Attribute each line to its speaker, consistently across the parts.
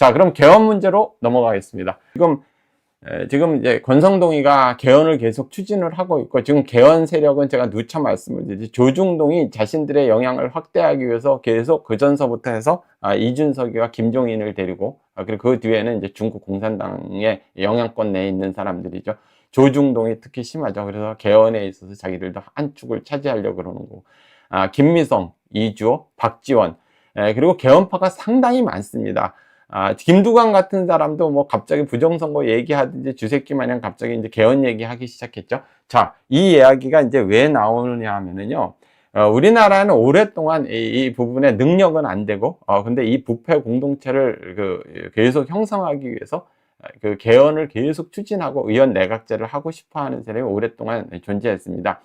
Speaker 1: 자, 그럼 개헌 문제로 넘어가겠습니다. 지금 이제 권성동이가 개헌을 계속 추진을 하고 있고, 지금 개헌 세력은 제가 누차 말씀을 드리지, 조중동이 자신들의 영향을 확대하기 위해서 계속 그 전서부터 해서 이준석이와 김종인을 데리고, 그리고 그 뒤에는 이제 중국 공산당의 영향권 내에 있는 사람들이죠. 조중동이 특히 심하죠. 그래서 개헌에 있어서 자기들도 한 축을 차지하려고 그러는 거고, 김미성, 이주호, 박지원, 그리고 개헌파가 상당히 많습니다. 김두관 같은 사람도 뭐 갑자기 부정선거 얘기하든지 주새끼 마냥 갑자기 이제 개헌 얘기하기 시작했죠. 자, 이 이야기가 이제 왜 나오느냐 하면은요, 우리나라는 오랫동안 이 부분에 능력은 안 되고, 근데 이 부패 공동체를 계속 형성하기 위해서 그 개헌을 계속 추진하고 의원 내각제를 하고 싶어 하는 세력이 오랫동안 존재했습니다.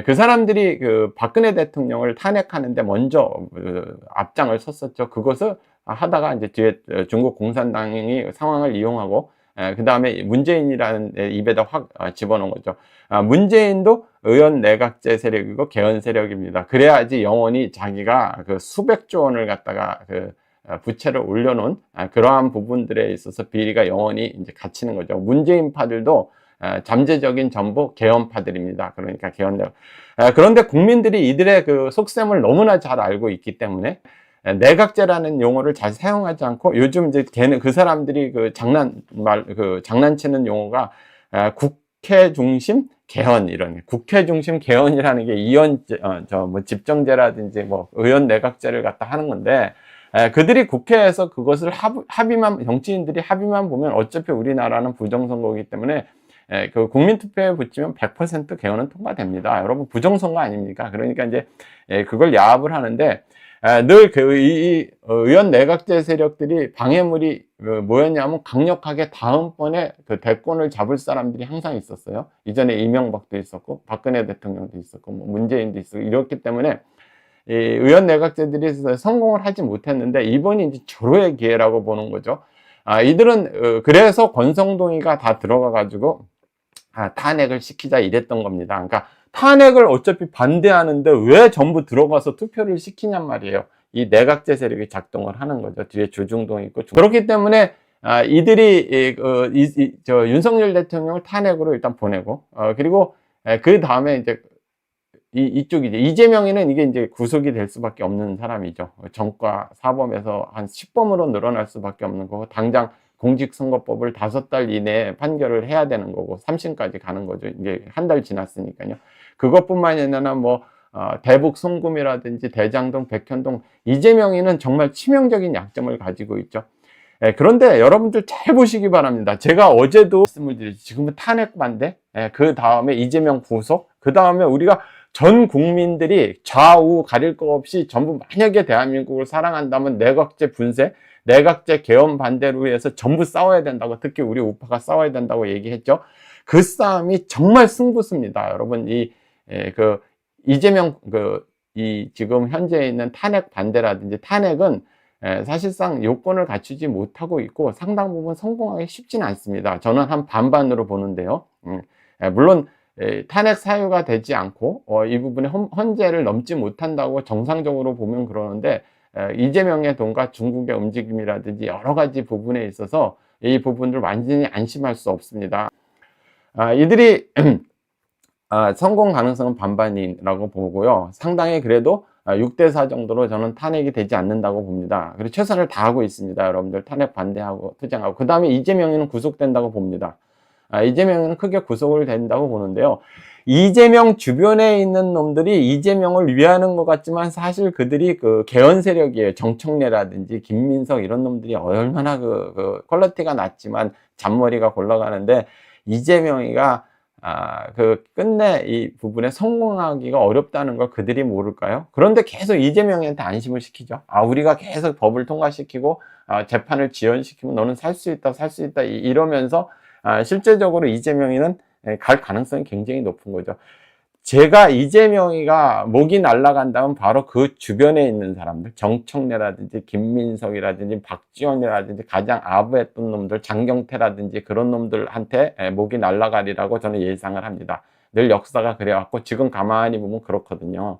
Speaker 1: 그 사람들이 그 박근혜 대통령을 탄핵하는데 먼저 앞장을 섰었죠. 그것을 하다가 이제 뒤에 중국 공산당이 상황을 이용하고, 그 다음에 문재인이라는 입에다 확 집어넣은 거죠. 문재인도 의원 내각제 세력이고 개헌 세력입니다. 그래야지 영원히 자기가 그 수백조 원을 갖다가 부채를 올려놓은 그러한 부분들에 있어서 비리가 영원히 이제 갇히는 거죠. 문재인파들도 잠재적인 전부 개헌파들입니다. 그러니까 개헌들. 그런데 국민들이 이들의 그 속셈을 너무나 잘 알고 있기 때문에 내각제라는 용어를 잘 사용하지 않고, 요즘 이제 그 사람들이 장난치는 용어가 국회 중심 개헌, 이런 국회 중심 개헌이라는 게 집정제라든지 뭐 의원 내각제를 갖다 하는 건데, 그들이 국회에서 그것을 정치인들이 합의만 보면 어차피 우리나라는 부정선거이기 때문에 그 국민투표에 붙이면 100% 개헌은 통과됩니다. 여러분, 부정선거 아닙니까? 그러니까 이제 그걸 야합을 하는데, 늘 의원 내각제 세력들이 방해물이 뭐였냐면, 강력하게 다음번에 그 대권을 잡을 사람들이 항상 있었어요. 이전에 이명박도 있었고, 박근혜 대통령도 있었고, 뭐 문재인도 있었고, 이렇기 때문에 이 의원 내각제들이 성공을 하지 못했는데, 이번이 이제 절호의 기회라고 보는 거죠. 이들은 그래서 권성동이가 다 들어가 가지고 탄핵을 시키자 이랬던 겁니다. 그러니까 탄핵을 어차피 반대하는데 왜 전부 들어가서 투표를 시키냔 말이에요. 이 내각제 세력이 작동을 하는 거죠. 뒤에 조중동이 있고. 그렇기 때문에 이들이 윤석열 대통령을 탄핵으로 일단 보내고, 그리고 그 다음에 이제 이쪽이죠. 이재명이는 이게 이제 구속이 될 수밖에 없는 사람이죠. 전과 사범에서 한 10범으로 늘어날 수밖에 없는 거고, 당장 공직선거법을 5달 이내에 판결을 해야 되는 거고, 3심까지 가는 거죠. 이제 한 달 지났으니까요. 그것뿐만이 아니라 뭐 대북 송금이라든지 대장동, 백현동, 이재명이는 정말 치명적인 약점을 가지고 있죠. 그런데 여러분들 잘 보시기 바랍니다. 제가 어제도 말씀을 드렸지, 지금은 탄핵 반대, 그 다음에 이재명 구속, 그 다음에 우리가 전 국민들이 좌우 가릴 거 없이 전부, 만약에 대한민국을 사랑한다면 내각제 분쇄, 내각제 개헌 반대로 위해서 전부 싸워야 된다고, 특히 우리 우파가 싸워야 된다고 얘기했죠. 그 싸움이 정말 승부수입니다. 여러분, 이재명, 지금 현재 있는 탄핵 반대라든지 탄핵은 사실상 요건을 갖추지 못하고 있고, 상당 부분 성공하기 쉽지는 않습니다. 저는 한 반반으로 보는데요. 물론 탄핵 사유가 되지 않고 이 부분에 헌재를 넘지 못한다고 정상적으로 보면 그러는데, 이재명의 돈과 중국의 움직임이라든지 여러 가지 부분에 있어서 이 부분을 완전히 안심할 수 없습니다. 이들이 성공 가능성은 반반이라고 보고요. 상당히 그래도 6대4 정도로 저는 탄핵이 되지 않는다고 봅니다. 그리고 최선을 다하고 있습니다. 여러분들 탄핵 반대하고 투쟁하고. 그 다음에 이재명이는 구속된다고 봅니다. 이재명은 크게 구속을 된다고 보는데요. 이재명 주변에 있는 놈들이 이재명을 위하는 것 같지만 사실 그들이 그 개헌 세력이에요. 정청래라든지 김민석 이런 놈들이 얼마나 퀄리티가 낮지만 잔머리가 굴러가는데, 이재명이가 끝내 이 부분에 성공하기가 어렵다는 걸 그들이 모를까요? 그런데 계속 이재명한테 안심을 시키죠. 우리가 계속 법을 통과시키고 재판을 지연시키면 너는 살 수 있다, 살 수 있다 이러면서 실제적으로 이재명이는 갈 가능성이 굉장히 높은 거죠. 제가 이재명이가 목이 날아간다면 바로 그 주변에 있는 사람들, 정청래라든지 김민석이라든지 박지원이라든지 가장 아부했던 놈들, 장경태라든지 그런 놈들한테 목이 날아가리라고 저는 예상을 합니다. 늘 역사가 그래왔고 지금 가만히 보면 그렇거든요.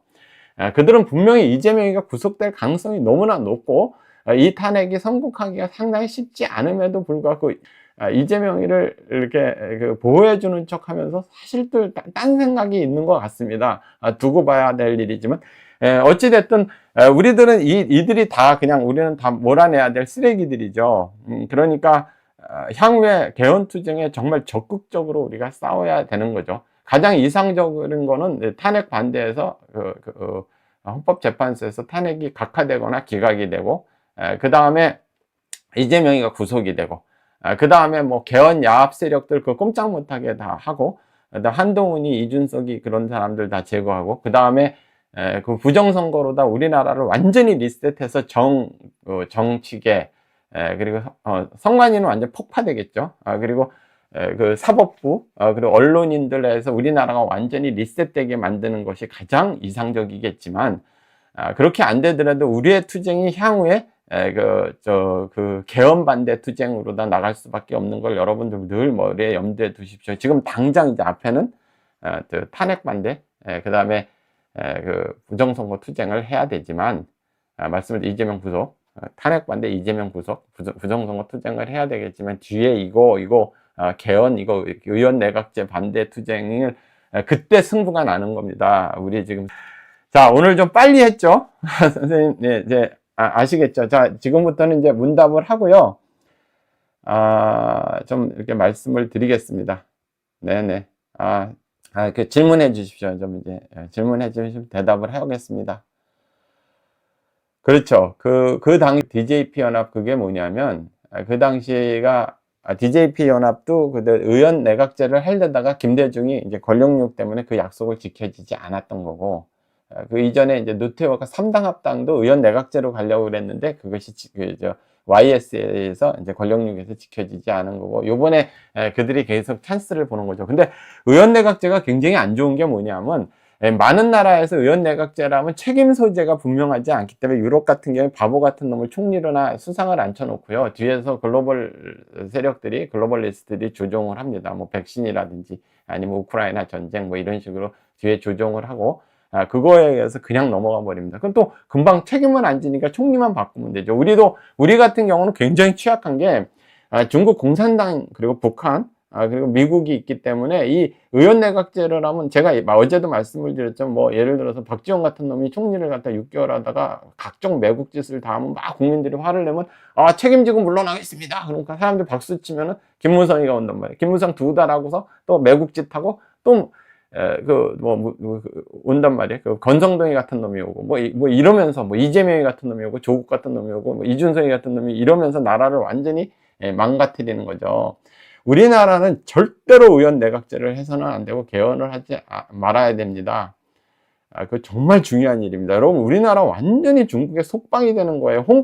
Speaker 1: 그들은 분명히 이재명이가 구속될 가능성이 너무나 높고, 이 탄핵이 성공하기가 상당히 쉽지 않음에도 불구하고 이재명이를 이렇게 보호해주는 척 하면서 사실 또 딴 생각이 있는 것 같습니다. 두고 봐야 될 일이지만, 어찌됐든, 우리들은 이들이 다 그냥 우리는 다 몰아내야 될 쓰레기들이죠. 그러니까, 향후에 개헌투쟁에 정말 적극적으로 우리가 싸워야 되는 거죠. 가장 이상적인 거는 탄핵 반대에서 헌법재판소에서 탄핵이 각하되거나 기각이 되고, 그 다음에 이재명이가 구속이 되고, 그 다음에 뭐 개헌 야합 세력들 그 꼼짝 못하게 다 하고, 한동훈이 이준석이 그런 사람들 다 제거하고, 그 다음에 그 부정선거로다 우리나라를 완전히 리셋해서 정치계, 그리고 선관위는 완전 폭파되겠죠. 그리고 그 사법부, 그리고 언론인들에서 우리나라가 완전히 리셋되게 만드는 것이 가장 이상적이겠지만, 그렇게 안 되더라도 우리의 투쟁이 향후에 개헌 반대 투쟁으로다 나갈 수밖에 없는 걸 여러분들 늘 머리에 염두에 두십시오. 지금 당장 이제 앞에는 탄핵 반대, 그 다음에 부정선거 투쟁을 해야 되지만, 말씀드린 이재명 구속, 탄핵 반대 이재명 구속, 부정선거 투쟁을 해야 되겠지만, 뒤에 개헌, 의원 내각제 반대 투쟁을 그때 승부가 나는 겁니다. 우리 지금. 자, 오늘 좀 빨리 했죠? 선생님, 네, 이제 아시겠죠? 자, 지금부터는 이제 문답을 하고요. 좀 이렇게 말씀을 드리겠습니다. 네네. 질문해 주십시오. 좀 이제 질문해 주시면 대답을 하겠습니다. 그렇죠. 그 당시 DJP 연합 그게 뭐냐면, 그 당시가 DJP 연합도 의원 내각제를 하려다가 김대중이 이제 권력욕 때문에 그 약속을 지켜지지 않았던 거고, 그 이전에 이제 노태우가 3당 합당도 의원 내각제로 가려고 그랬는데 그것이 YS에서 이제 권력욕에서 지켜지지 않은 거고, 요번에 그들이 계속 찬스를 보는 거죠. 근데 의원 내각제가 굉장히 안 좋은 게 뭐냐면, 많은 나라에서 의원 내각제라면 책임 소재가 분명하지 않기 때문에 유럽 같은 경우에 바보 같은 놈을 총리로나 수상을 앉혀놓고요. 뒤에서 글로벌 세력들이, 글로벌리스트들이 조종을 합니다. 뭐 백신이라든지 아니면 우크라이나 전쟁 뭐 이런 식으로 뒤에 조종을 하고, 그거에 의해서 그냥 넘어가 버립니다. 그럼 또 금방 책임은 안 지니까 총리만 바꾸면 되죠. 우리 같은 경우는 굉장히 취약한 게, 중국 공산당, 그리고 북한, 그리고 미국이 있기 때문에 이 의원 내각제를 하면, 제가 어제도 말씀을 드렸죠. 뭐 예를 들어서 박지원 같은 놈이 총리를 갖다 6개월 하다가 각종 매국 짓을 다 하면 막 국민들이 화를 내면 책임지고 물러나겠습니다. 그러니까 사람들이 박수 치면은 김무성이가 온단 말이에요. 김무성 2달 하고서 또 매국 짓 하고 또 온단 말이에요. 건성동이 같은 놈이 오고, 뭐 이러면서, 뭐 이재명이 같은 놈이 오고, 조국 같은 놈이 오고, 뭐 이준석이 같은 놈이 이러면서 나라를 완전히 망가뜨리는 거죠. 우리나라는 절대로 의원 내각제를 해서는 안 되고 개헌을 하지 말아야 됩니다. 그거 정말 중요한 일입니다. 여러분, 우리나라 완전히 중국의 속방이 되는 거예요.